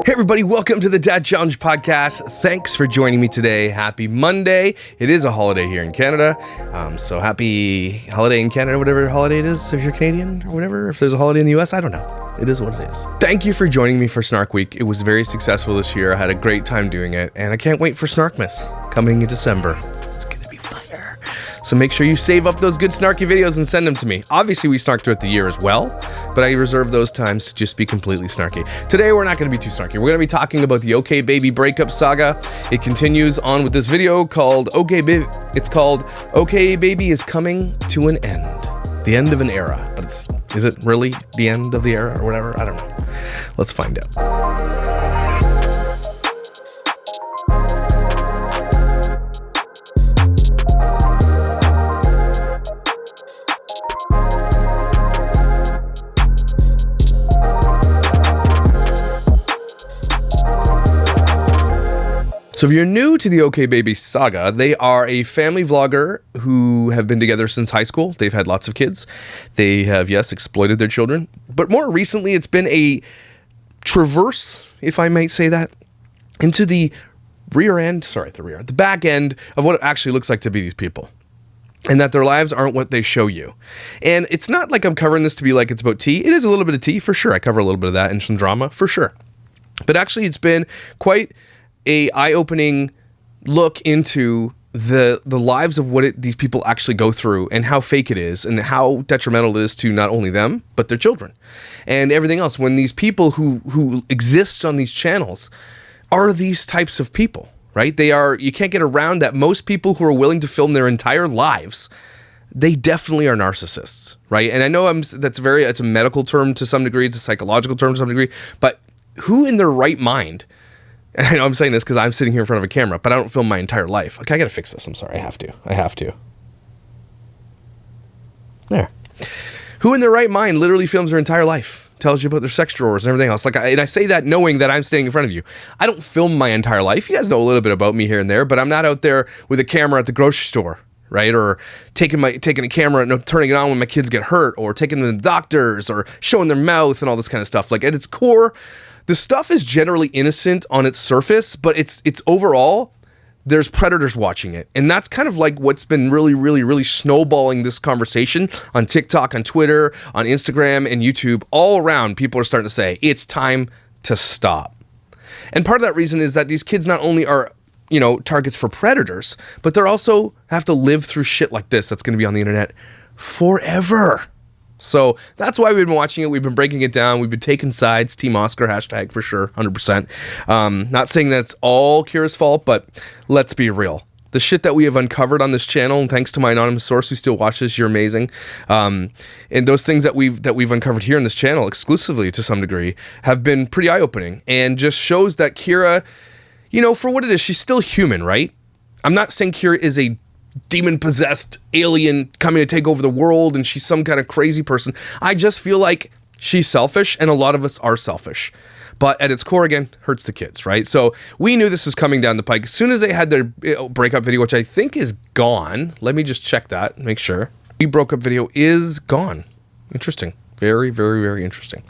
Hey everybody, welcome to the Dad Challenge podcast. Thanks for joining me today. Happy Monday. It is a holiday here in Canada. So happy holiday in Canada, whatever holiday it is, if you're Canadian or whatever. If there's a holiday in the US, I don't know. It is what it is. Thank you for joining me for Snark Week. It was very successful this year. I had a great time doing it, and I can't wait for Snarkmas coming in December. It's gonna be fire. So make sure you save up those good snarky videos and send them to me. Obviously, we snark throughout the year as well, but I reserve those times to just be completely snarky. Today, we're not going to be too snarky. We're going to be talking about the OKBABY breakup saga. It continues on with this video called OKBABY. It's called OKBABY is coming to an end. The end of an era. But is it really the end of the era or whatever? I don't know. Let's find out. So if you're new to the OKBABY saga, they are a family vlogger who have been together since high school. They've had lots of kids. They have, yes, exploited their children. But more recently, it's been a traverse, if I might say that, into the back end of what it actually looks like to be these people. And that their lives aren't what they show you. And it's not like I'm covering this to be like it's about tea. It is a little bit of tea, for sure. I cover a little bit of that and some drama, for sure. But actually, it's been quite a eye-opening look into the lives of what these people actually go through and how fake it is and how detrimental it is to not only them, but their children and everything else. When these people who exist on these channels are these types of people, right? You can't get around that. Most people who are willing to film their entire lives, they definitely are narcissists, right? And I know it's a medical term to some degree, it's a psychological term to some degree, but who in their right mind? And I know I'm saying this because I'm sitting here in front of a camera, but I don't film my entire life. Okay, I gotta fix this. I'm sorry. I have to. There. Who in their right mind literally films their entire life? Tells you about their sex drawers and everything else. And I say that knowing that I'm standing in front of you. I don't film my entire life. You guys know a little bit about me here and there, but I'm not out there with a camera at the grocery store, right? Or taking a camera and turning it on when my kids get hurt, or taking them to the doctors, or showing their mouth and all this kind of stuff. Like, at its core, the stuff is generally innocent on its surface, but it's overall, there's predators watching it. And that's kind of like what's been really, really, really snowballing this conversation on TikTok, on Twitter, on Instagram, and YouTube. All around, people are starting to say, it's time to stop. And part of that reason is that these kids not only are, targets for predators, but they're also have to live through shit like this that's going to be on the internet forever. So that's why we've been watching it. We've been breaking it down. We've been taking sides. Team Oscar hashtag for sure, 100%. Not saying that's all Kyra's fault, but let's be real. The shit that we have uncovered on this channel, and thanks to my anonymous source who still watches, you're amazing. And those things that we've uncovered here on this channel exclusively to some degree have been pretty eye-opening, and just shows that Kyra, for what it is, she's still human, right? I'm not saying Kyra is a demon-possessed alien coming to take over the world and she's some kind of crazy person. I just feel like she's selfish, and a lot of us are selfish. But at its core, again, hurts the kids, right? So we knew this was coming down the pike. As soon as they had their breakup video, which I think is gone. Let me just check that, make sure. The breakup video is gone. Interesting. Very, very, very interesting.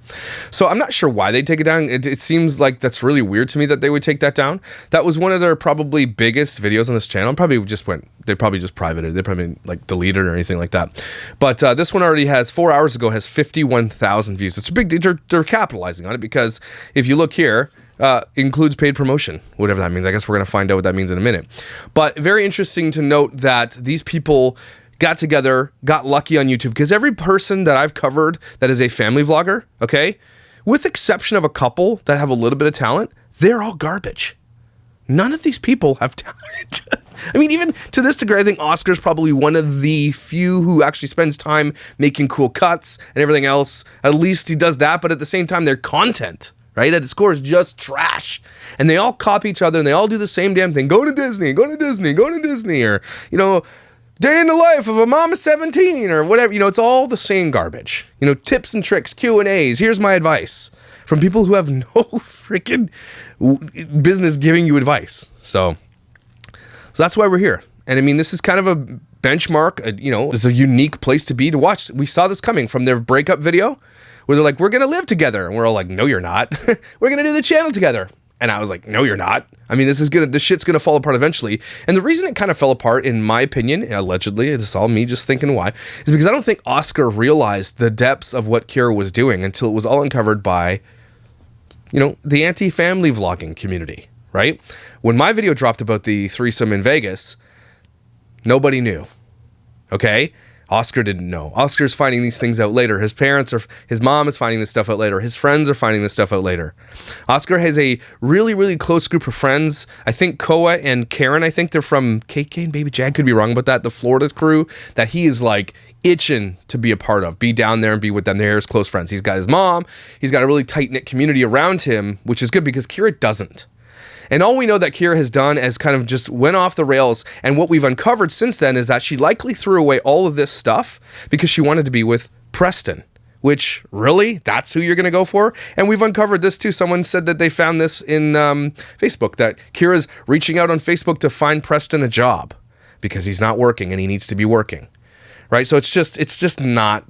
So I'm not sure why they take it down. It seems like that's really weird to me that they would take that down. That was one of their probably biggest videos on this channel. They probably just privated it. They probably deleted it or anything like that. But this one already has 4 hours ago has 51,000 views. It's a big deal. They're capitalizing on it because if you look here, includes paid promotion, whatever that means. I guess we're going to find out what that means in a minute. But very interesting to note that these people got together, got lucky on YouTube, because every person that I've covered that is a family vlogger, okay, with exception of a couple that have a little bit of talent, they're all garbage. None of these people have talent. I mean, even to this degree, I think Oscar's probably one of the few who actually spends time making cool cuts and everything else. At least he does that, but at the same time, their content, right, at its core is just trash. And they all copy each other, and they all do the same damn thing. Go to Disney, or, day in the life of a mom of 17 or whatever. It's all the same garbage. Tips and tricks, Q&As. Here's my advice from people who have no freaking business giving you advice. So that's why we're here. And I mean, this is kind of a benchmark. This is a unique place to be to watch. We saw this coming from their breakup video. where they're like, we're going to live together. And we're all like, no, you're not. We're going to do the channel together. And I was like, no, you're not. I mean, this shit's going to fall apart eventually. And the reason it kind of fell apart, in my opinion, allegedly, this is all me just thinking why, is because I don't think Oscar realized the depths of what Kyra was doing until it was all uncovered by, you know, the anti-family vlogging community, right? When my video dropped about the threesome in Vegas, nobody knew, okay? Oscar didn't know. Oscar's finding these things out later. His mom is finding this stuff out later. His friends are finding this stuff out later. Oscar has a really, really close group of friends. I think Koa and Karen, I think they're from KK and Baby Jag, could be wrong about that, the Florida crew, that he is like itching to be a part of, be down there and be with them. They're his close friends. He's got his mom. He's got a really tight-knit community around him, which is good because Kyra doesn't. And all we know that Kyra has done is kind of just went off the rails. And what we've uncovered since then is that she likely threw away all of this stuff because she wanted to be with Preston, which really, that's who you're going to go for? And we've uncovered this too. Someone said that they found this in Facebook, that Kyra's reaching out on Facebook to find Preston a job because he's not working and he needs to be working, right? So it's just not.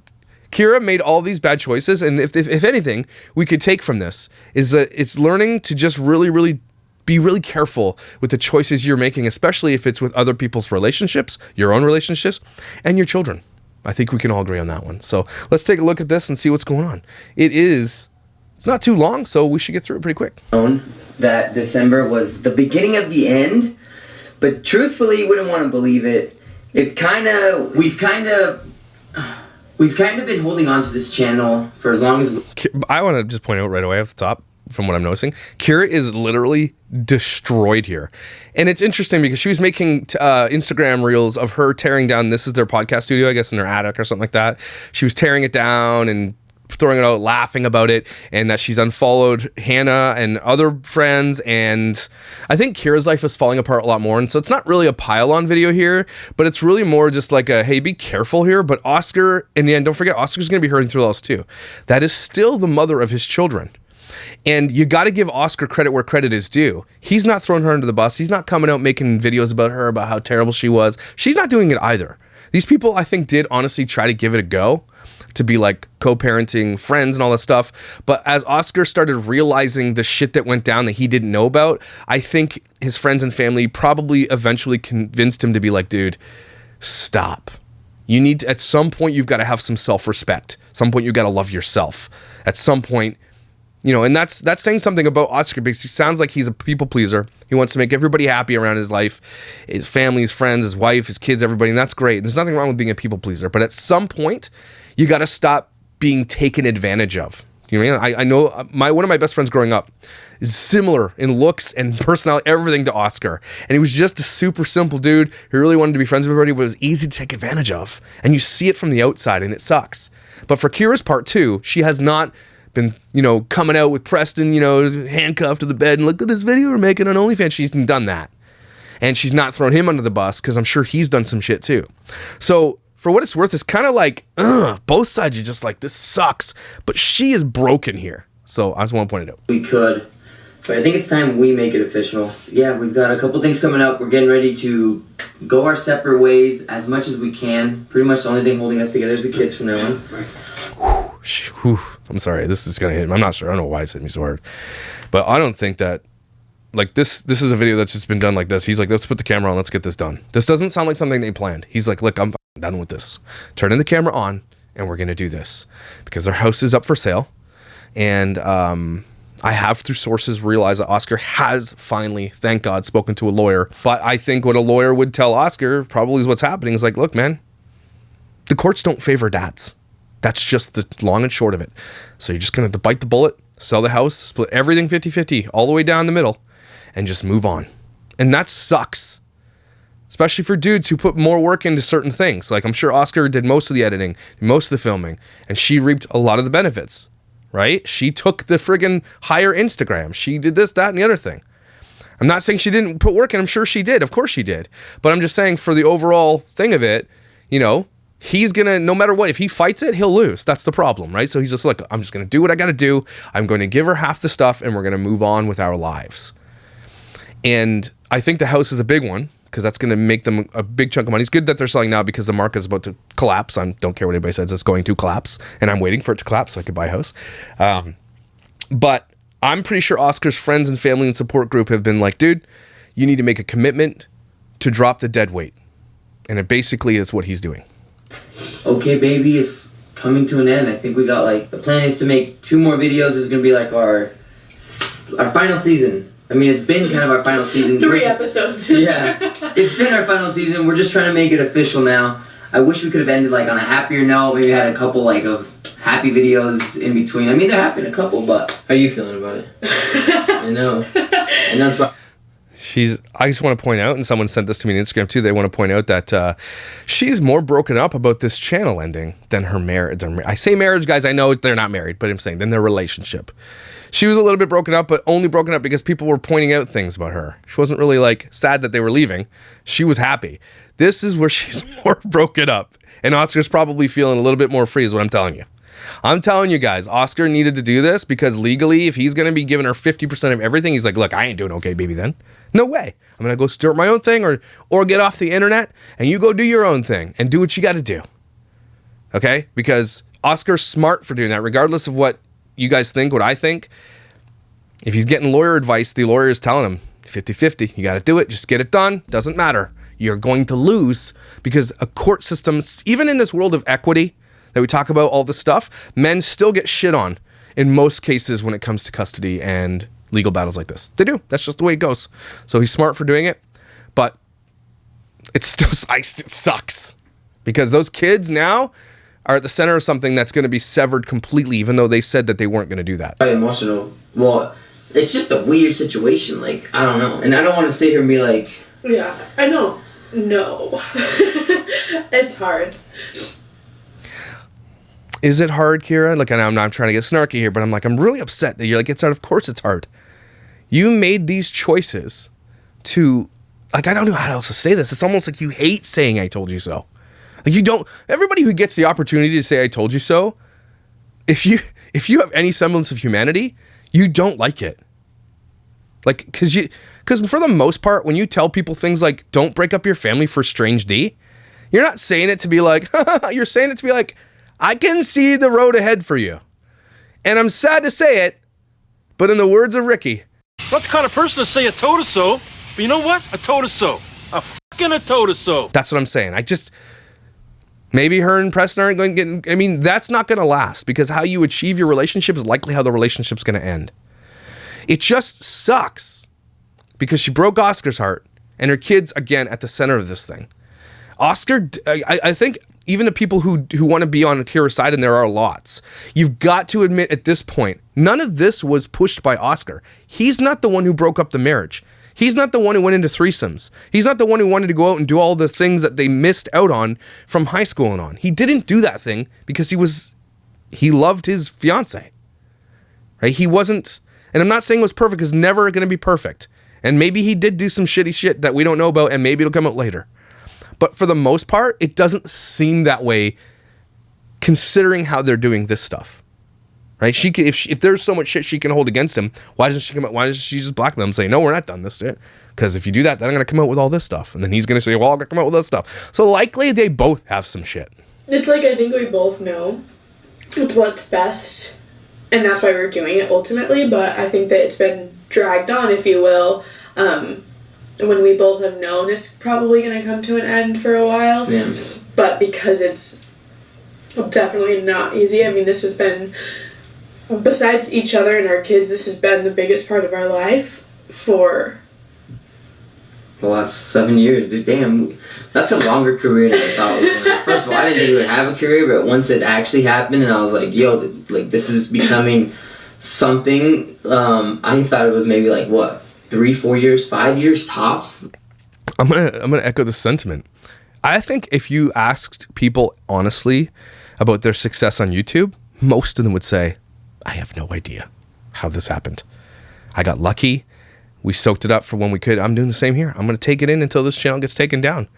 Kyra made all these bad choices. And if anything we could take from this is that it's learning to just really, really be really careful with the choices you're making, especially if it's with other people's relationships, your own relationships, and your children. I think we can all agree on that one. So let's take a look at this and see what's going on. It's not too long, so we should get through it pretty quick. That December was the beginning of the end, but truthfully, you wouldn't want to believe it. We've kind of been holding on to this channel for as long as. I want to just point out right away off the top, from what I'm noticing, Kyra is literally destroyed here. And it's interesting because she was making Instagram reels of her tearing down, this is their podcast studio, I guess, in their attic or something like that. She was tearing it down and throwing it out, laughing about it, and that she's unfollowed Hannah and other friends. And I think Kyra's life is falling apart a lot more. And so it's not really a pile-on video here, but it's really more just like a, hey, be careful here. But Oscar, in the end, don't forget, Oscar's going to be hurting through this too. That is still the mother of his children. And you got to give Oscar credit where credit is due. He's not throwing her under the bus. He's not coming out making videos about her, about how terrible she was. She's not doing it either. These people, I think, did honestly try to give it a go to be like co-parenting friends and all that stuff. But as Oscar started realizing the shit that went down that he didn't know about, I think his friends and family probably eventually convinced him to be like, dude, stop. You need to, at some point, you've got to have some self-respect. At some point, you've got to love yourself. At some point, you know, and that's saying something about Oscar because he sounds like he's a people pleaser. He wants to make everybody happy around his life, his family, his friends, his wife, his kids, everybody, and that's great. There's nothing wrong with being a people pleaser, but at some point, you got to stop being taken advantage of. You know what I mean? I know one of my best friends growing up is similar in looks and personality, everything to Oscar, and he was just a super simple dude who really wanted to be friends with everybody, but was easy to take advantage of, and you see it from the outside, and it sucks. But for Kyra's part too, she has not been, you know, coming out with Preston, you know, handcuffed to the bed and look at this video we're making on OnlyFans. She's done that. And she's not thrown him under the bus because I'm sure he's done some shit too. So for what it's worth, it's kind of like, both sides are just like, this sucks. But she is broken here. So I just want to point it out. We could, but I think it's time we make it official. Yeah, we've got a couple things coming up. We're getting ready to go our separate ways as much as we can. Pretty much the only thing holding us together is the kids from now on. Whew. I'm sorry, this is gonna hit me. I'm not sure. I don't know why it's hit me so hard, but I don't think that, like, this is a video that's just been done like this. He's like, let's put the camera on, let's get this done. This doesn't sound like something they planned. He's like, look, I'm done with this. Turning the camera on, and we're gonna do this because our house is up for sale, and I have, through sources, realized that Oscar has finally, thank God, spoken to a lawyer. But I think what a lawyer would tell Oscar probably is what's happening is like, look, man, the courts don't favor dads. That's just the long and short of it. So you're just going to bite the bullet, sell the house, split everything 50-50 all the way down the middle, and just move on. And that sucks. Especially for dudes who put more work into certain things. Like, I'm sure Oscar did most of the editing, most of the filming, and she reaped a lot of the benefits, right? She took the friggin' higher Instagram. She did this, that, and the other thing. I'm not saying she didn't put work in. I'm sure she did. Of course she did. But I'm just saying, for the overall thing of it, you know, he's gonna, no matter what, if he fights it, he'll lose. That's the problem, right? So he's just like, I'm just gonna do what I gotta do. I'm going to give her half the stuff and we're gonna move on with our lives. And I think the house is a big one because that's going to make them a big chunk of money. It's good that they're selling now because the market is about to collapse. I don't care what anybody says, it's going to collapse, and I'm waiting for it to collapse so I could buy a house. But I'm pretty sure Oscar's friends and family and support group have been like, dude, you need to make a commitment to drop the dead weight. And it basically is what he's doing. OKBABY is coming to an end. I think we got like, the plan is to make 2 more videos. It's going to be like our final season. I mean, it's been kind of our final season. 3 episodes. Yeah, it's been our final season. We're just trying to make it official now. I wish we could have ended like on a happier note. Maybe had a couple like of happy videos in between. I mean, there have been a couple, but how are you feeling about it? I know. And that's why. I just want to point out, and someone sent this to me on Instagram too, they want to point out that she's more broken up about this channel ending than her marriage. I say marriage, guys, I know they're not married, but I'm saying than their relationship. She was a little bit broken up, but only broken up because people were pointing out things about her. She wasn't really like sad that they were leaving. She was happy. This is where she's more broken up. And Oscar's probably feeling a little bit more free is what I'm telling you. I'm telling you guys, Oscar needed to do this because legally, if he's going to be giving her 50% of everything, he's like, look, I ain't doing OKBABY then. No way. I'm going to go start my own thing or get off the internet and you go do your own thing and do what you got to do. Okay? Because Oscar's smart for doing that, regardless of what you guys think, what I think. If he's getting lawyer advice, the lawyer is telling him 50-50. You got to do it. Just get it done. Doesn't matter. You're going to lose because a court system, even in this world of equity that we talk about, all this stuff, men still get shit on in most cases when it comes to custody and legal battles like this. They do. That's just the way it goes. So he's smart for doing it, but it's still, it sucks because those kids now are at the center of something that's going to be severed completely, even though they said that they weren't going to do that. Emotional. Well, it's just a weird situation. Like, I don't know. And I don't want to sit here and be like... Yeah, I know. No. It's hard. Is it hard, Kyra? Like, I'm not trying to get snarky here, but I'm like, I'm really upset that you're like, it's hard. Of course it's hard. You made these choices to, like, I don't know how else to say this. It's almost like you hate saying I told you so. Like, you don't, everybody who gets the opportunity to say I told you so, if you have any semblance of humanity, you don't like it. Like, because for the most part, when you tell people things like, don't break up your family for strange D, you're not saying it to be like, you're saying it to be like, I can see the road ahead for you. And I'm sad to say it, but in the words of Ricky, not the kind of person to say I told her so, but you know what? I told her so. I fucking told her so. That's what I'm saying. Maybe her and Preston aren't going to get, I mean, that's not going to last because how you achieve your relationship is likely how the relationship's going to end. It just sucks because she broke Oscar's heart and her kid's, again, at the center of this thing. Oscar, I think even the people who want to be on Kyra's side, and there are lots, you've got to admit at this point, none of this was pushed by Oscar. He's not the one who broke up the marriage. He's not the one who went into threesomes. He's not the one who wanted to go out and do all the things that they missed out on from high school and on. He didn't do that thing because he loved his fiance. Right? He wasn't, and I'm not saying it was perfect, it's never going to be perfect. And maybe he did do some shitty shit that we don't know about, and maybe it'll come out later. But for the most part, it doesn't seem that way considering how they're doing this stuff. Right? She can, if there's so much shit she can hold against him, why doesn't she come out? Why doesn't she just blackmail him and say, no, we're not done this shit? Because if you do that, then I'm going to come out with all this stuff. And then he's going to say, well, I'm going to come out with this stuff. So likely they both have some shit. It's like, I think we both know it's what's best. And that's why we're doing it ultimately. But I think that it's been dragged on, if you will. When we both have known it's probably going to come to an end for a while. Yeah. But because it's definitely not easy. I mean, this has been, besides each other and our kids, this has been the biggest part of our life for the last 7 years. Dude, damn, that's a longer career than I thought it was gonna. First of all, I didn't think we would have a career, but once it actually happened and I was like, yo, like, this is becoming something, I thought it was maybe like, what, 3-4 years, 5 years tops. I'm gonna echo the sentiment. I think if you asked people honestly about their success on YouTube, most of them would say, I have no idea how this happened. I got lucky. We soaked it up for when we could. I'm doing the same here. I'm going to take it in until this channel gets taken down.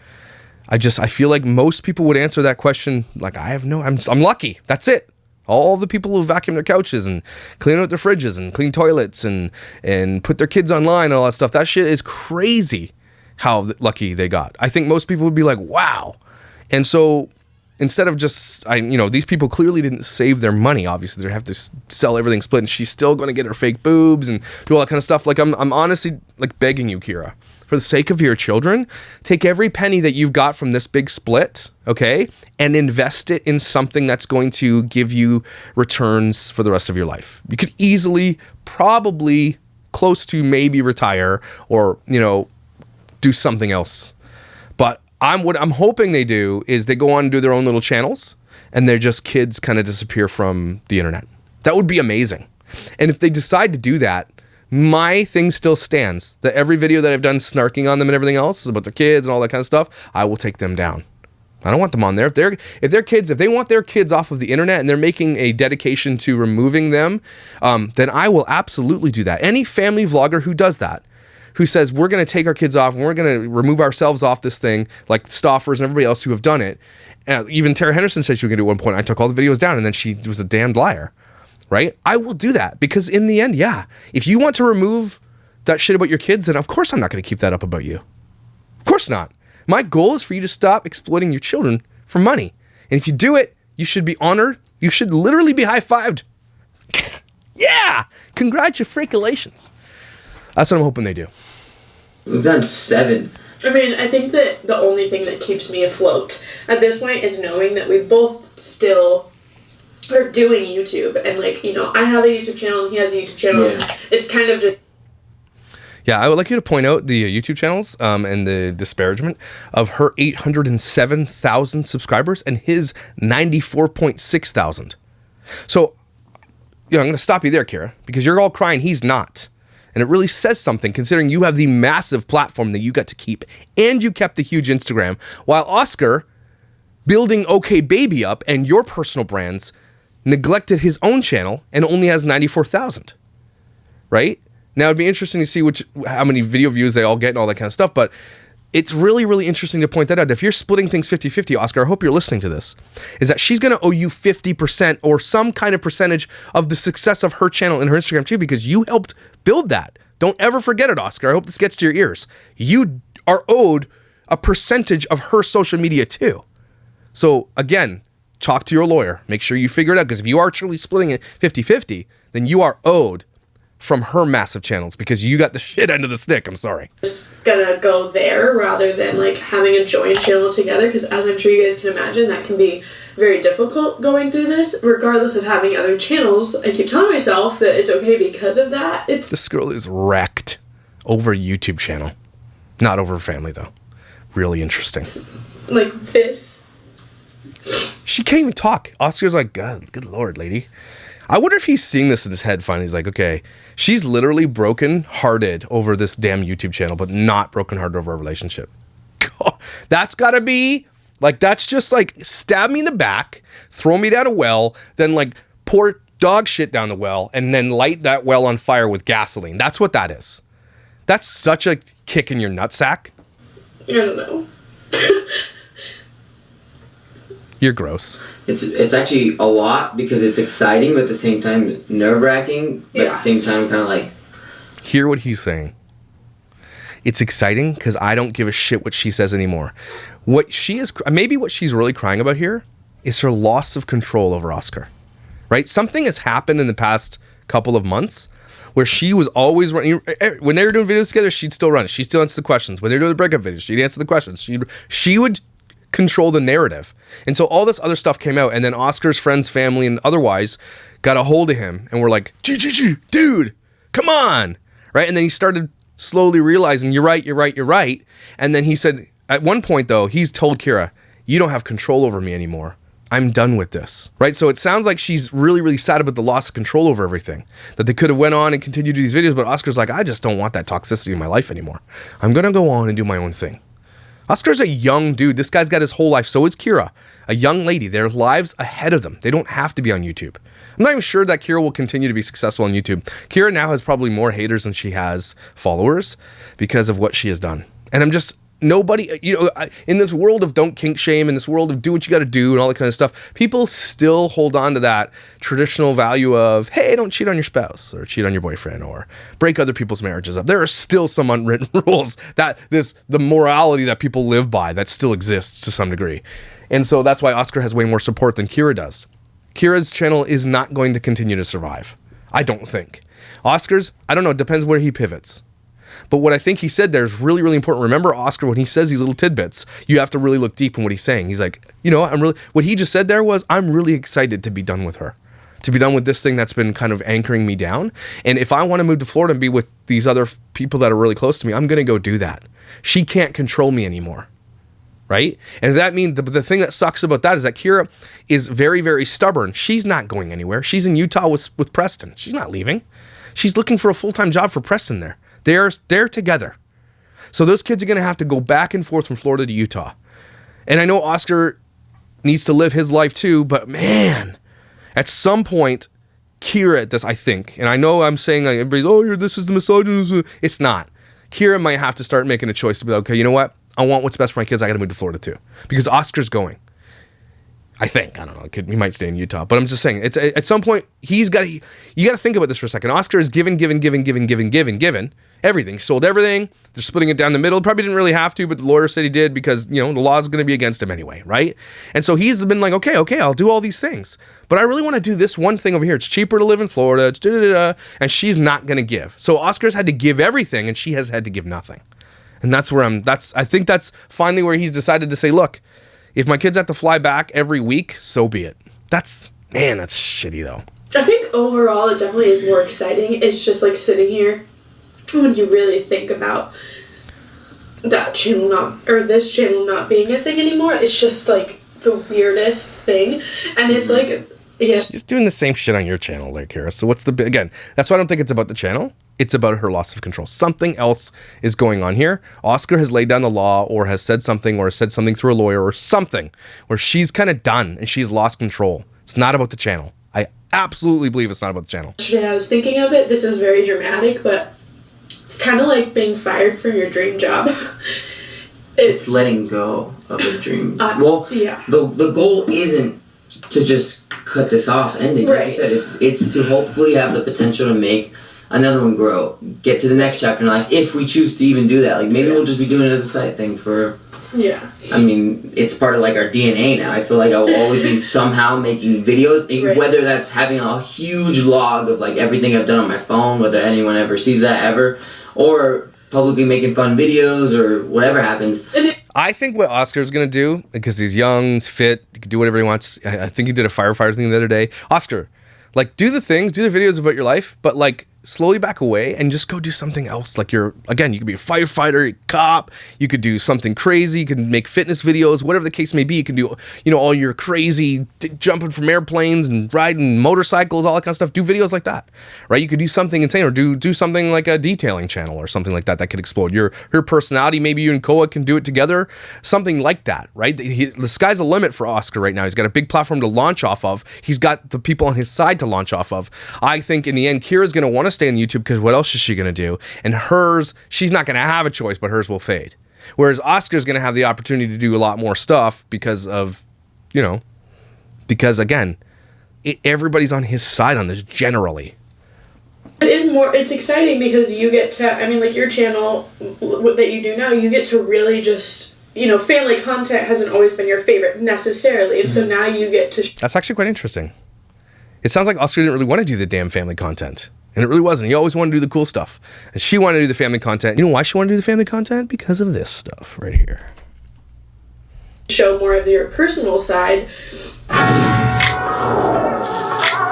I feel like most people would answer that question like, I'm lucky. That's it. All the people who vacuum their couches and clean out their fridges and clean toilets and put their kids online and all that stuff, that shit is crazy how lucky they got. I think most people would be like, wow. And so instead of just, these people clearly didn't save their money. Obviously, they have to sell everything split, and she's still going to get her fake boobs and do all that kind of stuff. Like, I'm honestly like begging you, Kyra, for the sake of your children, take every penny that you've got from this big split, okay, and invest it in something that's going to give you returns for the rest of your life. You could easily, probably close to maybe retire or, do something else. But what I'm hoping they do is they go on and do their own little channels, and they're just kids kind of disappear from the internet. That would be amazing. And if they decide to do that, my thing still stands that every video that I've done snarking on them and everything else about their kids and all that kind of stuff, I will take them down. I don't want them on there. If they want their kids off of the internet and they're making a dedication to removing them, then I will absolutely do that. Any family vlogger who does that, who says we're going to take our kids off and we're going to remove ourselves off this thing, like Stoffers and everybody else who have done it. Even Tara Henderson said she was going to do it at one point. I took all the videos down, and then she was a damned liar, right? I will do that because in the end, yeah, if you want to remove that shit about your kids, then of course I'm not going to keep that up about you. Of course not. My goal is for you to stop exploiting your children for money. And if you do it, you should be honored. You should literally be high-fived. Yeah! Congratulations. That's what I'm hoping they do. We've done 7. I mean, I think that the only thing that keeps me afloat at this point is knowing that we both still are doing YouTube. And, I have a YouTube channel and he has a YouTube channel. Yeah. It's kind of just... Yeah, I would like you to point out the YouTube channels and the disparagement of her 807,000 subscribers and his 94.6 thousand. So, I'm going to stop you there, Kyra, because you're all crying he's not. And it really says something considering you have the massive platform that you got to keep and you kept the huge Instagram, while Oscar, building OKBABY up and your personal brands, neglected his own channel and only has 94,000. Right? Now, it'd be interesting to see how many video views they all get and all that kind of stuff, but it's really, really interesting to point that out. If you're splitting things 50-50, Oscar, I hope you're listening to this, is that she's going to owe you 50% or some kind of percentage of the success of her channel and her Instagram too, because you helped build that. Don't ever forget it, Oscar. I hope this gets to your ears. You are owed a percentage of her social media too. So again, talk to your lawyer. Make sure you figure it out, because if you are truly splitting it 50-50, then you are owed from her massive channels because you got the shit end of the stick. I'm sorry. Just gonna go there rather than having a joint channel together, because as I'm sure you guys can imagine, that can be very difficult going through this, regardless of having other channels. I keep telling myself that it's okay because of that. This girl is wrecked over YouTube channel. Not over family though. Really interesting. Like this. She can't even talk. Oscar's like, God, good Lord, lady. I wonder if he's seeing this in his head finally. He's like, okay, she's literally broken-hearted over this damn YouTube channel, but not broken-hearted over a relationship. God, that's got to be, that's just stab me in the back, throw me down a well, then pour dog shit down the well, and then light that well on fire with gasoline. That's what that is. That's such a kick in your nutsack. I don't know. You're gross. It's actually a lot because it's exciting, but at the same time nerve-wracking, but at the same time kind of Hear what he's saying. It's exciting because I don't give a shit what she says anymore. What she's really crying about here is her loss of control over Oscar. Right? Something has happened in the past couple of months where she was always running. When they were doing videos together, she'd still run it. She'd still answer the questions. When they were doing the breakup videos, she'd answer the questions. She would control the narrative. And so all this other stuff came out, and then Oscar's friends, family, and otherwise got a hold of him and were like, dude, come on. Right? And then he started slowly realizing, you're right. And then he said, at one point though, he's told Kyra, you don't have control over me anymore. I'm done with this. Right? So it sounds like she's really, really sad about the loss of control over everything. That they could have went on and continued to do these videos, but Oscar's like, I just don't want that toxicity in my life anymore. I'm going to go on and do my own thing. Oscar's a young dude. This guy's got his whole life. So is Kyra, a young lady. Their lives ahead of them. They don't have to be on YouTube. I'm not even sure that Kyra will continue to be successful on YouTube. Kyra now has probably more haters than she has followers because of what she has done. And nobody, in this world of don't kink shame, in this world of do what you got to do and all that kind of stuff, people still hold on to that traditional value of, hey, don't cheat on your spouse or cheat on your boyfriend or break other people's marriages up. There are still some unwritten rules the morality that people live by that still exists to some degree. And so that's why Oscar has way more support than Kyra does. Kyra's channel is not going to continue to survive. I don't think. Oscar's, I don't know, it depends where he pivots. But what I think he said there is really, really important. Remember Oscar, when he says these little tidbits, you have to really look deep in what he's saying. He's like, what he just said there was, I'm really excited to be done with her. To be done with this thing that's been kind of anchoring me down. And if I want to move to Florida and be with these other people that are really close to me, I'm going to go do that. She can't control me anymore. Right? And that means the thing that sucks about that is that Kyra is very, very stubborn. She's not going anywhere. She's in Utah with Preston. She's not leaving. She's looking for a full-time job for Preston there. They're together. So those kids are going to have to go back and forth from Florida to Utah. And I know Oscar needs to live his life too, but man, at some point, Kyra, I think, and I know I'm saying like everybody's, this is the misogynist. It's not. Kyra might have to start making a choice to be like, okay, you know what? I want what's best for my kids. I got to move to Florida too, because Oscar's going. I think, I don't know. He might stay in Utah, but I'm just saying. It's at some point you got to think about this for a second. Oscar is given everything. He sold everything. They're splitting it down the middle. Probably didn't really have to, but the lawyer said he did because the law is going to be against him anyway, right? And so he's been like, okay, I'll do all these things, but I really want to do this one thing over here. It's cheaper to live in Florida. It's and she's not going to give. So Oscar's had to give everything, and she has had to give nothing. And that's where I think that's finally where he's decided to say, look, if my kids have to fly back every week, so be it. That's shitty though. I think overall it definitely is more exciting. It's just like sitting here when you really think about that channel this channel not being a thing anymore. It's just like the weirdest thing. And it's like, yeah. She's doing the same shit on your channel there, Kyra. So again, that's why I don't think it's about the channel. It's about her loss of control. Something else is going on here. Oscar has laid down the law or has said something through a lawyer or something where she's kind of done and she's lost control. It's not about the channel. I absolutely believe it's not about the channel. Yesterday I was thinking of it. This is very dramatic, but it's kind of like being fired from your dream job. It's letting go of a dream. Yeah. The goal isn't to just cut this off ending. Like you said, it's to hopefully have the potential to make another one grow, get to the next chapter in life, if we choose to even do that. Like, maybe we'll just be doing it as a side thing for... Yeah. I mean, it's part of, like, our DNA now. I feel like I will always be somehow making videos, whether that's having a huge log of, like, everything I've done on my phone, whether anyone ever sees that ever, or publicly making fun videos, or whatever happens. I think what Oscar's going to do, because he's young, he's fit, he can do whatever he wants. I think he did a firefighter thing the other day. Oscar, like, do the videos about your life, but, like, slowly back away and just go do something else. Like you could be a firefighter, a cop, you could do something crazy, you can make fitness videos, whatever the case may be. You can do, all your crazy jumping from airplanes and riding motorcycles, all that kind of stuff. Do videos like that, right? You could do something insane or do something like a detailing channel or something like that could explode your personality. Maybe you and Koa can do it together, something like that, right? The sky's the limit for Oscar right now. He's got a big platform to launch off of. He's got the people on his side to launch off of. I think in the end, Kyra's going to want to stay on YouTube because what else is she going to do? And she's not going to have a choice, but hers will fade. Whereas Oscar's going to have the opportunity to do a lot more stuff because of, because again, everybody's on his side on this generally. It's exciting because you get to, like your channel that you do now, you get to really just, family content hasn't always been your favorite necessarily. And so now you get to... That's actually quite interesting. It sounds like Oscar didn't really want to do the damn family content. And it really wasn't. He always wanted to do the cool stuff. And she wanted to do the family content. You know why she wanted to do the family content? Because of this stuff right here. Show more of your personal side.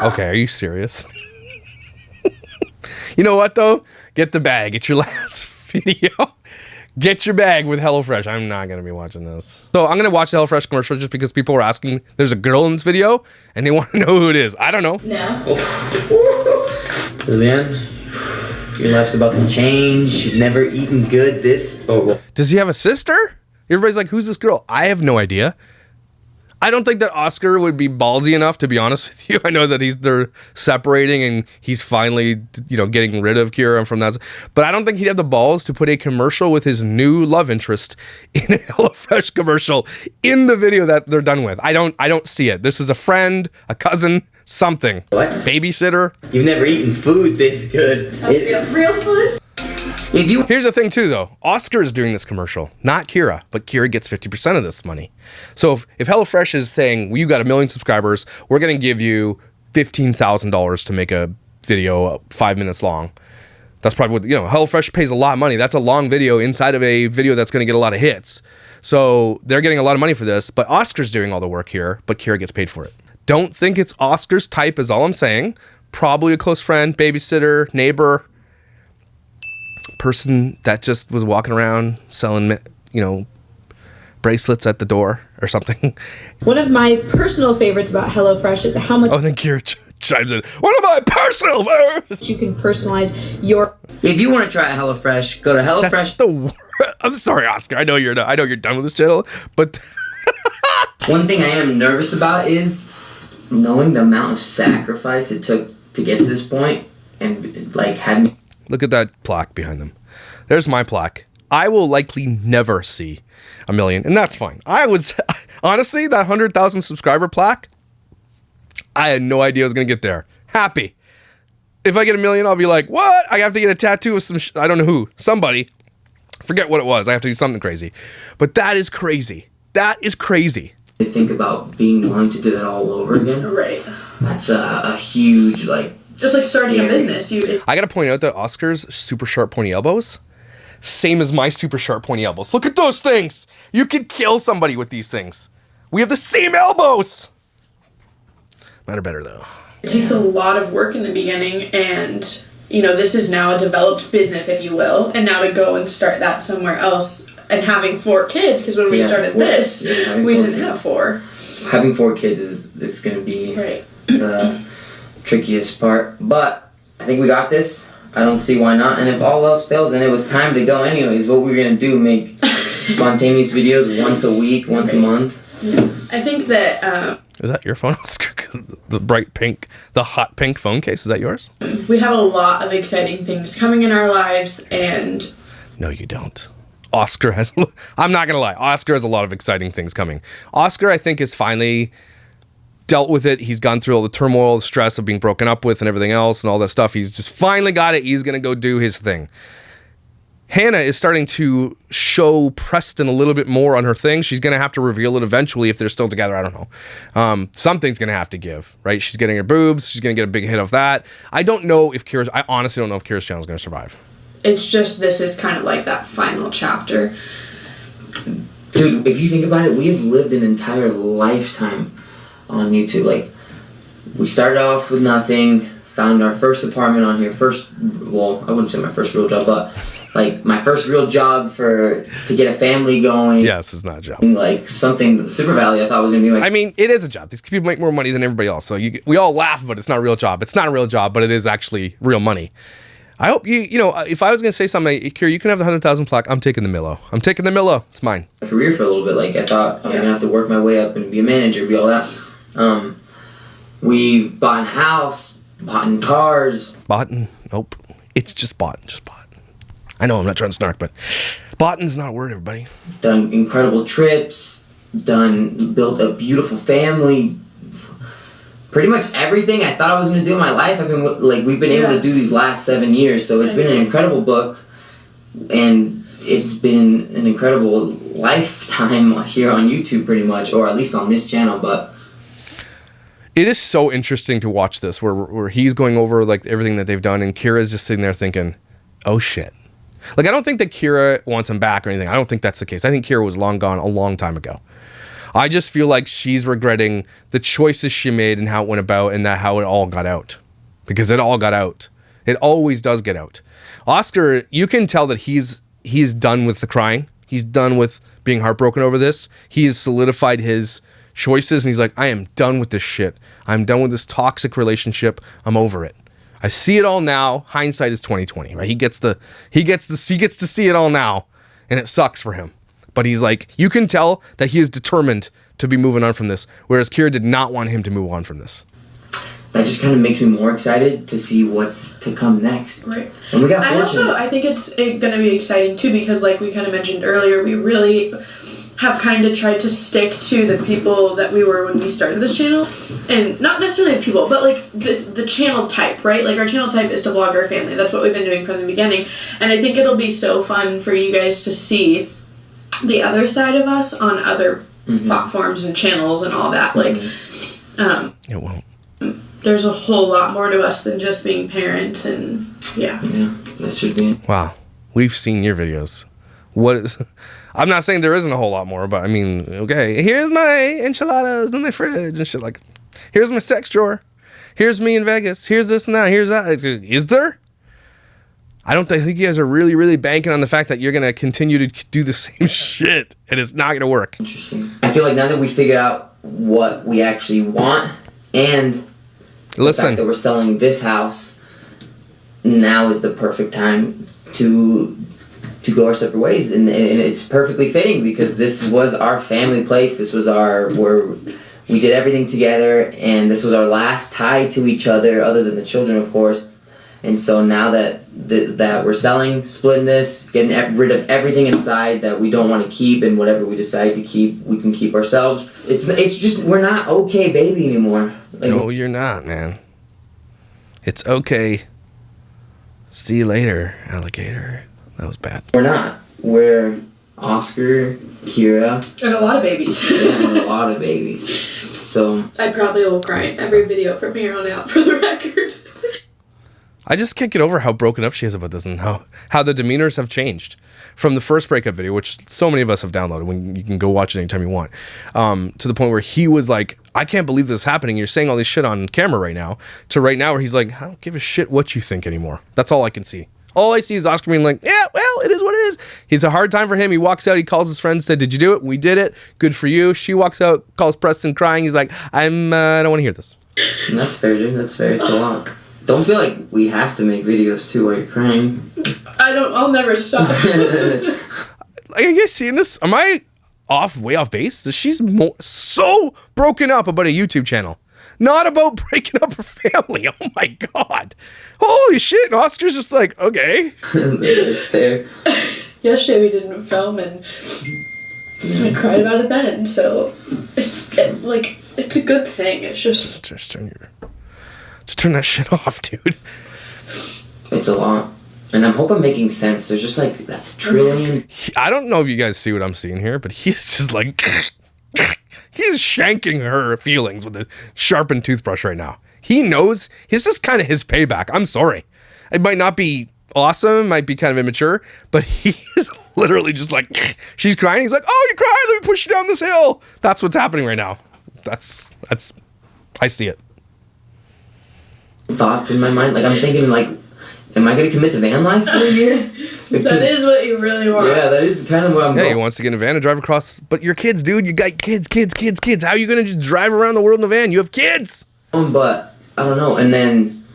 Okay, are you serious? You know what, though? Get the bag. It's your last video. Get your bag with HelloFresh. I'm not going to be watching this. So I'm going to watch the HelloFresh commercial just because people were asking. There's a girl in this video, and they want to know who it is. I don't know. No. Lillian, your life's about to change. You've never eaten good this... Does he have a sister? Everybody's like, who's this girl? I have no idea. I don't think that Oscar would be ballsy enough, to be honest with you. I know that they're separating and he's finally, getting rid of Kyra from that. But I don't think he'd have the balls to put a commercial with his new love interest in a HelloFresh commercial in the video that they're done with. I don't see it. This is a friend, a cousin, something. What? Babysitter. You've never eaten food this good. Real food? Here's the thing too, though. Oscar's doing this commercial, not Kyra, but Kyra gets 50% of this money. So if HelloFresh is saying, well, you got 1 million subscribers, we're going to give you $15,000 to make a video 5 minutes long. That's probably what, HelloFresh pays a lot of money. That's a long video inside of a video that's going to get a lot of hits. So they're getting a lot of money for this, but Oscar's doing all the work here, but Kyra gets paid for it. Don't think it's Oscar's type is all I'm saying. Probably a close friend, babysitter, neighbor, person that just was walking around selling, bracelets at the door or something. One of my personal favorites about HelloFresh is how much then Kyra chimes in. One of my personal favorites. you can personalize your. If you want to try HelloFresh, go to HelloFresh. That's the word. I'm sorry, Oscar. I know you're done with this channel, but One thing I am nervous about is knowing the amount of sacrifice it took to get to this point, and had me. look at that plaque behind them. There's my plaque. I will likely never see 1 million, and that's fine. I was honestly that 100,000 subscriber plaque. I had no idea I was gonna get there. Happy. If I get 1 million, I'll be like, what? I have to get a tattoo of some. I don't know who. Somebody. Forget what it was. I have to do something crazy. But that is crazy. That is crazy. To think about being willing to do that all over again. Right. That's a huge It's like starting a business. I gotta point out that Oscar's super sharp pointy elbows, same as my super sharp pointy elbows. Look at those things. You could kill somebody with these things. We have the same elbows. Mine are better though. It takes a lot of work in the beginning, and this is now a developed business, if you will, and now to go and start that somewhere else, and having 4 kids, because when we started this, we didn't have 4. Having 4 kids is going to be Right. the trickiest part, but I think we got this. I don't see why not, and if all else fails, and it was time to go anyways, what we're going to do, make spontaneous videos once a week, once a month. I think that Is that your phone, Oscar? 'Cause the bright pink, the hot pink phone case, is that yours? we have a lot of exciting things coming in our lives, and No, you don't. Oscar has, I'm not going to lie, Oscar has a lot of exciting things coming. Oscar, I think, is finally dealt with it. He's gone through all the turmoil, the stress of being broken up with and everything else and all that stuff. He's just finally got it. He's going to go do his thing. Hannah is starting to show Preston a little bit more on her thing. She's going to have to reveal it eventually if they're still together. I don't know. Something's going to have to give, right? She's getting her boobs. She's going to get a big hit of that. I honestly don't know if Kyra's channel is going to survive. it's just this is kind of like that final chapter. Dude, if you think about it, we have lived an entire lifetime on YouTube. We started off with nothing, found our first apartment on here, I wouldn't say my first real job, but my first real job to get a family going. Yes, it's not a job. Something the Super Valley I thought was going to be I mean, it is a job. These people make more money than everybody else. So we all laugh, but it's not a real job. It's not a real job, but it is actually real money. I hope if I was going to say something, Kyra, you can have the 100,000 plaque. I'm taking the Millo. It's mine. career for a little bit. I thought I was going to have to work my way up and be a manager, be all that. We've bought a house, bought in cars. Nope. It's just bought. I know I'm not trying to snark, but boughten's not a word, everybody. Done incredible trips, built a beautiful family. Pretty much everything I thought I was going to do in my life, we've been able to do these last 7 years. So it's been an incredible book, and it's been an incredible lifetime here on YouTube, pretty much, or at least on this channel. But it is so interesting to watch this, where he's going over everything that they've done, and Kyra's just sitting there thinking, "Oh shit." I don't think that Kyra wants him back or anything. I don't think that's the case. I think Kyra was long gone a long time ago. I just feel like she's regretting the choices she made and how it went about, and how it all got out. Because it all got out. It always does get out. Oscar, you can tell that he's done with the crying. He's done with being heartbroken over this. He has solidified his choices, and he's like, I am done with this shit. I'm done with this toxic relationship. I'm over it. I see it all now. Hindsight is 20/20, right? He gets to see it all now, and it sucks for him. But he's you can tell that he is determined to be moving on from this, whereas Kyra did not want him to move on from this. That just kind of makes me more excited to see what's to come next. Right. And we got fortunate. I think it's going to be exciting too, because like we kind of mentioned earlier, we really have kind of tried to stick to the people that we were when we started this channel, and not necessarily the people, but like the channel type, right? Like our channel type is to vlog our family. That's what we've been doing from the beginning, and I think it'll be so fun for you guys to see the other side of us on other platforms and channels and all that. Like, It won't. there's a whole lot more to us than just being parents, and yeah, that should be. Wow, we've seen your videos. What is? I'm not saying there isn't a whole lot more, but I mean, okay, here's my enchiladas in my fridge and shit. Like, here's my sex drawer. Here's me in Vegas. Here's this and that. Here's that. Is there? I think you guys are really, really banking on the fact that you're gonna continue to do the same shit, and it's not gonna work. Interesting. I feel like now that we figured out what we actually want and the fact that we're selling this house, now is the perfect time to go our separate ways, and it's perfectly fitting, because this was our family place. This was where we did everything together, and this was our last tie to each other than the children, of course. And so now that we're selling, splitting this, getting rid of everything inside that we don't want to keep, and whatever we decide to keep, we can keep ourselves. It's just, we're not okay baby anymore. Like, No, you're not, man. It's okay. See you later, alligator. That was bad. we're not. We're Oscar, Kyra, and a lot of babies. and a lot of babies. So I probably will cry in every video from here on out, for the record. I just can't get over how broken up she is about this, and how the demeanors have changed from the first breakup video, which so many of us have downloaded, when you can go watch it anytime you want, to the point where he was like, I can't believe this is happening. You're saying all this shit on camera right now, to right now where he's like, I don't give a shit what you think anymore. That's all I can see. All I see is Oscar being like, yeah, well, it is what it is. It's a hard time for him. He walks out, he calls his friends, said, did you do it? We did it. Good for you. She walks out, calls Preston crying. He's like, I don't want to hear this. and that's fair, dude. That's fair. It's a lot. Don't feel like we have to make videos too while you're crying. I'll never stop. Are you guys seeing this? Am I way off base? She's so broken up about a YouTube channel, not about breaking up her family. Oh my God. Holy shit. And Oscar's just like, okay. It's fair. Yesterday we didn't film, and I cried about it then, so it's a good thing. It's just turn that shit off, dude. It's a lot. And I hope I'm making sense. There's just like a trillion. I don't know if you guys see what I'm seeing here, but he's just like, he's shanking her feelings with a sharpened toothbrush right now. He knows this is kind of his payback. I'm sorry. It might not be awesome, might be kind of immature, but he's literally just like, she's crying. He's like, oh, you cried? Let me push you down this hill. That's what's happening right now. I see it. Thoughts in my mind. Like, I'm thinking, like, am I going to commit to van life for a year? that is what you really want. Yeah, that is kind of what I'm Yeah, going. he wants to get in a van and drive across. But your kids, dude. You got kids. How are you going to just drive around the world in a van? You have kids. But, I don't know. And then,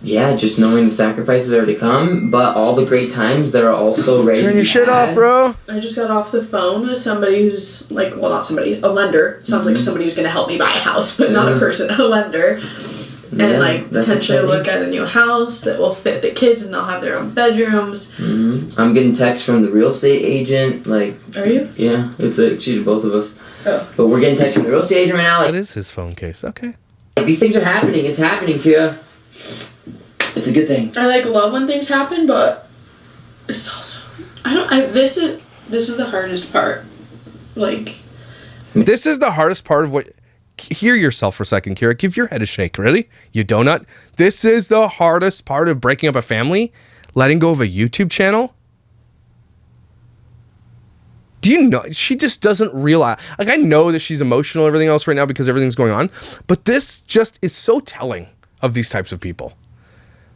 yeah, just knowing the sacrifices that are to come, but all the great times that are also ready Turn to your be shit had. off, bro. I just got off the phone with somebody who's like, well, not somebody, a lender. Sounds like somebody who's going to help me buy a house, but not a person, a lender. Yeah, And like that's potentially exciting. look at a new house that will fit the kids, and they'll have their own bedrooms. I'm getting texts from the real estate agent. Like, Are you? yeah, it's actually both of us. Oh. But we're getting texts from the real estate agent right now. That Like, is his phone case. Okay. these things are happening. It's happening, Kyra. It's a good thing. I like love when things happen, but it's also this is the hardest part. Like, This is the hardest part of what. Hear yourself for a second, Kyra. Give your head a shake. Ready? You donut. This is the hardest part of breaking up a family. Letting go of a YouTube channel. Do you know? She just doesn't realize. Like, I know that she's emotional and everything else right now because everything's going on. But this just is so telling of these types of people.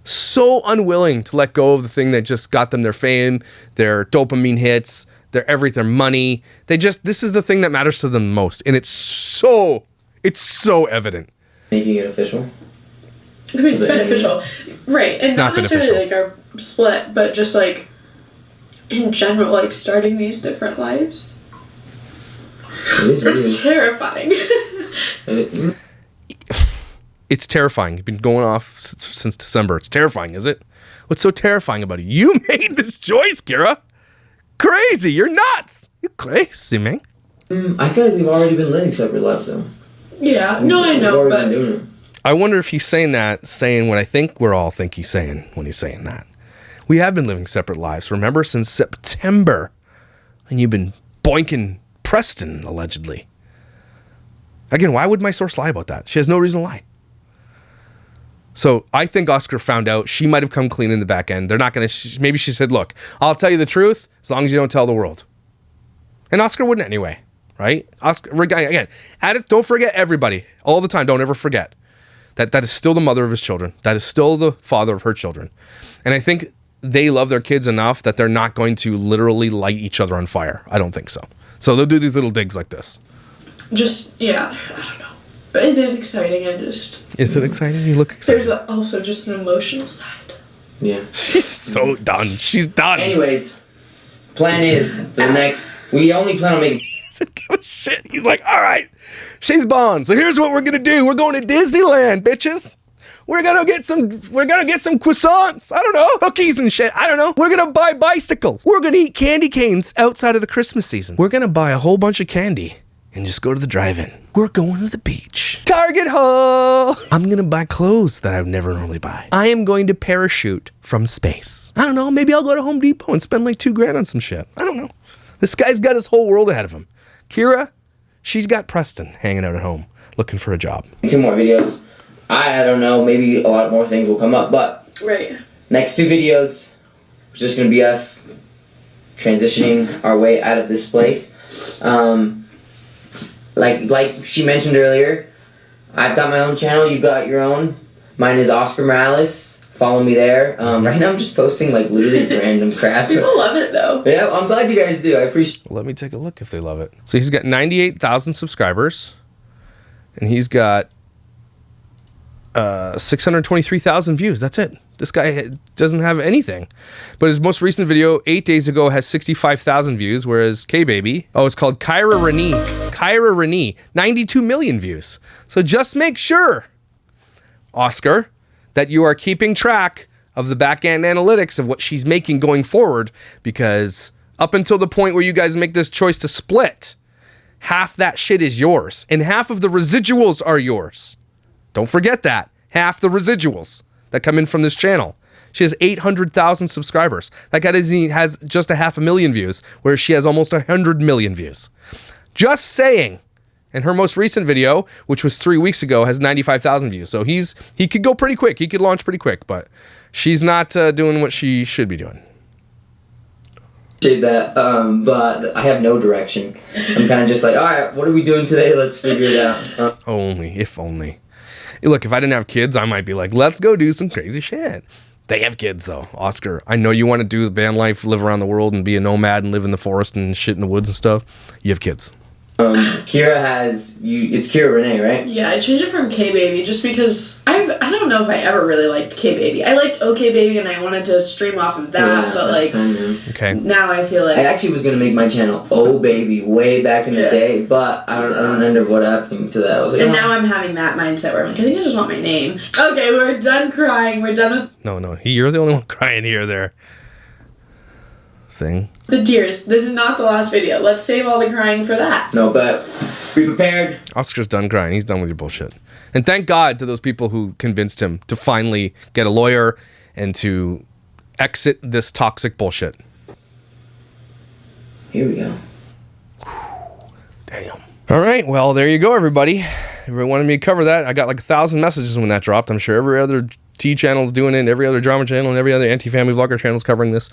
So unwilling to let go of the thing that just got them their fame, their dopamine hits, their everything, their money. This is the thing that matters to them most. And it's so evident. Making it official. I mean, it's beneficial, right? And not not necessarily like our split, but just like in general, like starting these different lives. It's terrifying. It's terrifying. You've been going off since December. It's terrifying, is it? What's so terrifying about it? You made this choice, Kyra. Crazy. You're nuts. You're crazy, man. I feel like we've already been living separate lives, though. Yeah. No, I know, We've but already been doing it. I wonder if he's saying what I think we're all think he's saying when he's saying that. We have been living separate lives, remember, since September. And you've been boinking Preston, allegedly. Again, why would my source lie about that? She has no reason to lie. So I think Oscar found out. She might have come clean in the back end. They're not going to, maybe she said, look, I'll tell you the truth as long as you don't tell the world. And Oscar wouldn't anyway, right? Oscar, again, don't forget everybody, all the time, don't ever forget that is still the mother of his children. That is still the father of her children. And I think they love their kids enough that they're not going to literally light each other on fire. I don't think so. So they'll do these little digs like this. just, yeah, I don't know. But it is exciting. Is it exciting? You look excited. There's also just an emotional side. Yeah. She's so done. She's done. Anyways, plan is for the next. We only plan on making. He doesn't give a shit. He's like, all right, she's Bond. So here's what we're gonna do. We're going to Disneyland, bitches. We're gonna get some croissants. I don't know, cookies and shit. I don't know. We're gonna buy bicycles. We're gonna eat candy canes outside of the Christmas season. We're gonna buy a whole bunch of candy and just go to the drive-in. We're going to the beach. Target haul. I'm gonna buy clothes that I would never normally buy. I am going to parachute from space. I don't know. Maybe I'll go to Home Depot and spend like $2,000 on some shit. I don't know. This guy's got his whole world ahead of him. Kyra, she's got Preston hanging out at home looking for a job. 2 more videos. I don't know. Maybe a lot more things will come up, but Right. next 2 videos is just gonna be us transitioning our way out of this place. Like she mentioned earlier, I've got my own channel. You got your own. Mine is Oscar Morales. Follow me there. Right now I'm just posting like literally random crap. People love it though. Yeah, I'm glad you guys do. I appreciate. Let me take a look if they love it. So he's got 98,000 subscribers, and he's got 623,000 views. That's it. This guy doesn't have anything. But his most recent video, 8 days ago, has 65,000 views, whereas OKBABY, it's called Kyra Renee. It's Kyra Renee, 92 million views. So just make sure, Oscar, that you are keeping track of the back-end analytics of what she's making going forward, because up until the point where you guys make this choice to split, half that shit is yours, and half of the residuals are yours. Don't forget that. Half the residuals that come in from this channel. She has 800,000 subscribers. That guy has just 500,000 views, whereas she has almost 100 million views. Just saying. And her most recent video, which was 3 weeks ago, has 95,000 views. So he could go pretty quick. He could launch pretty quick, but she's not doing what she should be doing. That, but I have no direction. I'm kind of just like, all right, what are we doing today? Let's figure it out. If only. Look, if I didn't have kids, I might be like, let's go do some crazy shit. They have kids, though. Oscar, I know you want to do van life, live around the world, and be a nomad and live in the forest and shit in the woods and stuff. You have kids. Kyra has it's Kyra Renee, right? Yeah, I changed it from OKBABY just because I don't know if I ever really liked OKBABY. I liked OKBABY and I wanted to stream off of that, but like Okay. now I feel like I actually was gonna make my channel Oh Baby way back in the day, but I don't remember what happened to that. I was like, and now I'm having that mindset where I'm like, I think I just want my name. Okay, we're done crying. We're done with No, you're the only one crying here or there. Thing. the tears. This is not the last video. Let's save all the crying for that. no, but be prepared. Oscar's done crying. He's done with your bullshit. And thank God to those people who convinced him to finally get a lawyer and to exit this toxic bullshit. Here we go. Damn. All right. Well, there you go, everybody. Everybody wanted me to cover that. I got like 1,000 messages when that dropped. I'm sure every other T channel's doing it, every other drama channel, and every other anti-family vlogger channel's covering this.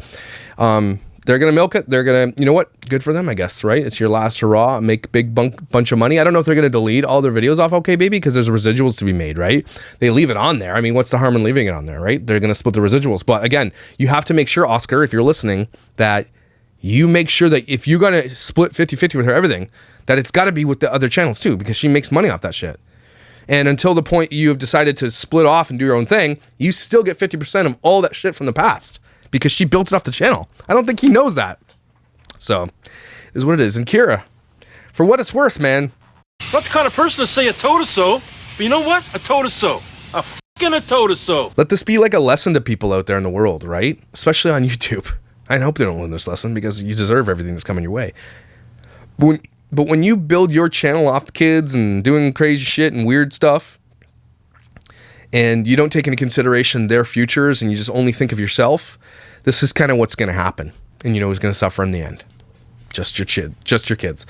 They're going to milk it. They're going to, you know what? Good for them, I guess, right? It's your last hurrah. Make big bunch of money. I don't know if they're going to delete all their videos off OKBABY because there's residuals to be made, right? They leave it on there. I mean, what's the harm in leaving it on there, right? They're going to split the residuals. But again, you have to make sure, Oscar, if you're listening, that you make sure that if you're going to split 50-50 with her, everything, that it's got to be with the other channels too, because she makes money off that shit. And until the point you have decided to split off and do your own thing, you still get 50% of all that shit from the past because she built it off the channel. I don't think he knows that. So, is what it is. And Kyra, For what it's worth, man. Not the kind of person to say I told her so, but you know what? I told her so. I f***ing told her so. Let this be like a lesson to people out there in the world, right? Especially on YouTube. I hope they don't learn this lesson because you deserve everything that's coming your way. But when you build your channel off the kids and doing crazy shit and weird stuff, and you don't take into consideration their futures and you just only think of yourself, this is kind of what's going to happen. And you know who's going to suffer in the end? Just your kids.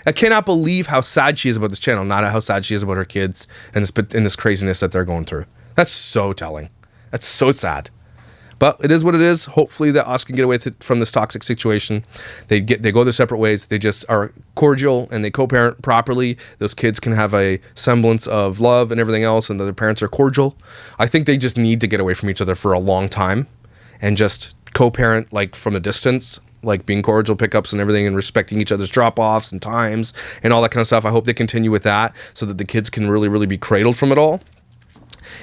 I cannot believe how sad she is about this channel, not how sad she is about her kids and this craziness that they're going through. That's so telling. That's so sad. But it is what it is. Hopefully that Us can get away from this toxic situation. They go their separate ways. They just are cordial and they co-parent properly. Those kids can have a semblance of love and everything else, and their parents are cordial. I think they just need to get away from each other for a long time and just co-parent like from a distance, like being cordial pickups and everything, and respecting each other's drop-offs and times and all that kind of stuff. I hope they continue with that so that the kids can really, really be cradled from it all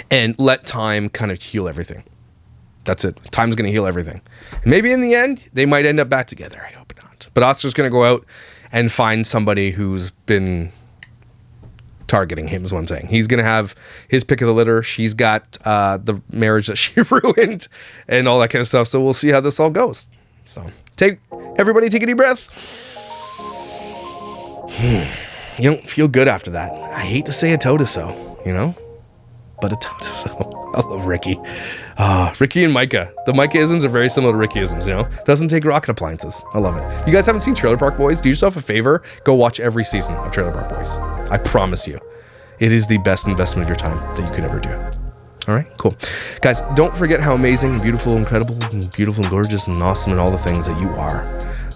and let time kind of heal everything. That's it. Time's going to heal everything. And maybe in the end, they might end up back together. I hope not. But Oscar's going to go out and find somebody who's been targeting him, is what I'm saying. He's going to have his pick of the litter. She's got the marriage that she ruined and all that kind of stuff. So we'll see how this all goes. So everybody take a deep breath. You don't feel good after that. I hate to say a told us so, you know? But a told us so. I love Ricky. Ricky and Micah. The Micah-isms are very similar to Ricky-isms, you know? Doesn't take rocket appliances. I love it. You guys haven't seen Trailer Park Boys? Do yourself a favor. Go watch every season of Trailer Park Boys. I promise you. It is the best investment of your time that you could ever do. All right, cool. Guys, don't forget how amazing and beautiful, incredible, and beautiful and gorgeous and awesome and all the things that you are.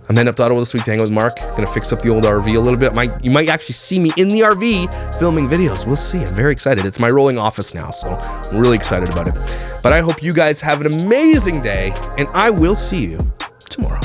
I'm heading up to Ottawa this week to hang out with Mark. Gonna fix up the old RV a little bit. You might actually see me in the RV filming videos. We'll see. I'm very excited. It's my rolling office now, so I'm really excited about it. But I hope you guys have an amazing day, and I will see you tomorrow.